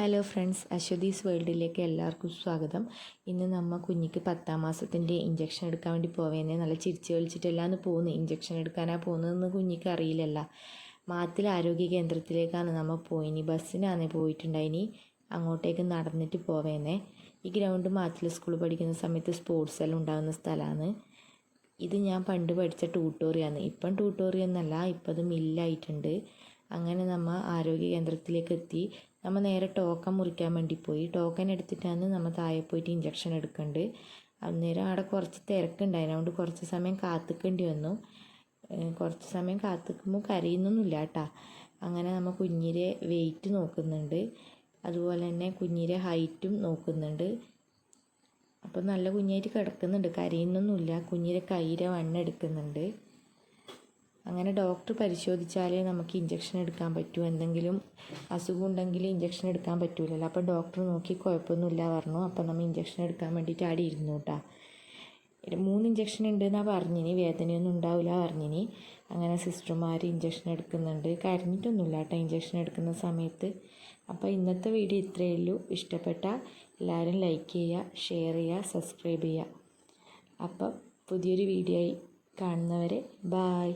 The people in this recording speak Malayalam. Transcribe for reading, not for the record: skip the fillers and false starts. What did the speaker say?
ഹലോ ഫ്രണ്ട്സ്, അശ്വതീസ് വേൾഡിലേക്ക് എല്ലാവർക്കും സ്വാഗതം. ഇന്ന് നമ്മൾ കുഞ്ഞിക്ക് 10ാം മാസത്തിൻ്റെ ഇഞ്ചക്ഷൻ എടുക്കാൻ വേണ്ടി പോവേനെ. നല്ല ചിരിച്ച് കളിച്ചിട്ടെല്ലാന്ന് പോകുന്നത്. ഇഞ്ചക്ഷൻ എടുക്കാനാണ് പോകുന്നതെന്ന് കുഞ്ഞിക്ക് അറിയില്ലല്ലോ. മാത്തിൽ ആരോഗ്യ കേന്ദ്രത്തിലേക്കാണ് നമ്മൾ പോയിനി. ബസ്സിനാണ് പോയിട്ടുണ്ടായിനി. അങ്ങോട്ടേക്ക് നടന്നിട്ട് പോവേനെ. ഈ ഗ്രൗണ്ട് മാത്തിൽ സ്കൂളിൽ പഠിക്കുന്ന സമയത്ത് സ്പോർട്സ് എല്ലാം ഉണ്ടാകുന്ന സ്ഥലമാണ്. ഇത് ഞാൻ പണ്ട് പഠിച്ച ട്യൂട്ടോറിയാണ്. ഇപ്പം ട്യൂട്ടോറിയൊന്നല്ല, ഇപ്പം അത് മില്ലായിട്ടുണ്ട്. അങ്ങനെ നമ്മൾ ആരോഗ്യ കേന്ദ്രത്തിലേക്ക് എത്തി. നമ്മൾ നേരെ ടോക്കൺ മുറിക്കാൻ വേണ്ടി പോയി. ടോക്കൺ എടുത്തിട്ടാണ് നമ്മൾ താഴെ പോയിട്ട് ഇഞ്ചക്ഷൻ എടുക്കേണ്ടത്. അന്നേരം അവിടെ കുറച്ച് തിരക്കുണ്ടായിരുന്നു. അതുകൊണ്ട് കുറച്ച് സമയം കാത്തിക്കേണ്ടി വന്നു. കുറച്ച് സമയം കാത്തിക്കുമ്പോൾ കരയുന്നൊന്നുമില്ല കേട്ടോ. അങ്ങനെ നമ്മൾ കുഞ്ഞിൻ്റെ വെയിറ്റ് നോക്കുന്നുണ്ട്. അതുപോലെ തന്നെ കുഞ്ഞിൻ്റെ ഹൈറ്റും നോക്കുന്നുണ്ട്. അപ്പോൾ നല്ല കുഞ്ഞായിട്ട് കിടക്കുന്നുണ്ട്, കരയുന്നൊന്നുമില്ല. കുഞ്ഞിൻ്റെ കയ്യിലെ വണ്ണെടുക്കുന്നുണ്ട്. അങ്ങനെ ഡോക്ടർ പരിശോധിച്ചാലേ നമുക്ക് ഇഞ്ചക്ഷൻ എടുക്കാൻ പറ്റൂ. എന്തെങ്കിലും അസുഖം ഉണ്ടെങ്കിൽ ഇഞ്ചക്ഷൻ എടുക്കാൻ പറ്റൂലല്ലോ. അപ്പോൾ ഡോക്ടർ നോക്കി കുഴപ്പമൊന്നുമില്ല പറഞ്ഞു. അപ്പോൾ നമ്മൾ ഇഞ്ചക്ഷൻ എടുക്കാൻ വേണ്ടിയിട്ട് ആടെ ഇരുന്നു കേട്ടോ. 3 ഇഞ്ചക്ഷൻ ഉണ്ട് എന്നാണ് പറഞ്ഞിനി. വേദനയൊന്നും ഉണ്ടാവില്ല പറഞ്ഞിനി. അങ്ങനെ സിസ്റ്റർമാർ ഇഞ്ചക്ഷൻ എടുക്കുന്നുണ്ട്. കരഞ്ഞിട്ടൊന്നുമില്ല കേട്ടോ ഇഞ്ചക്ഷൻ എടുക്കുന്ന സമയത്ത്. അപ്പോൾ ഇന്നത്തെ വീഡിയോ ഇത്രയേ ഉള്ളൂ. ഇഷ്ടപ്പെട്ട എല്ലാവരും ലൈക്ക് ചെയ്യുക, ഷെയർ ചെയ്യുക, സബ്സ്ക്രൈബ് ചെയ്യുക. അപ്പം പുതിയൊരു വീഡിയോ ആയി കാണുന്നവരെ ബായ്.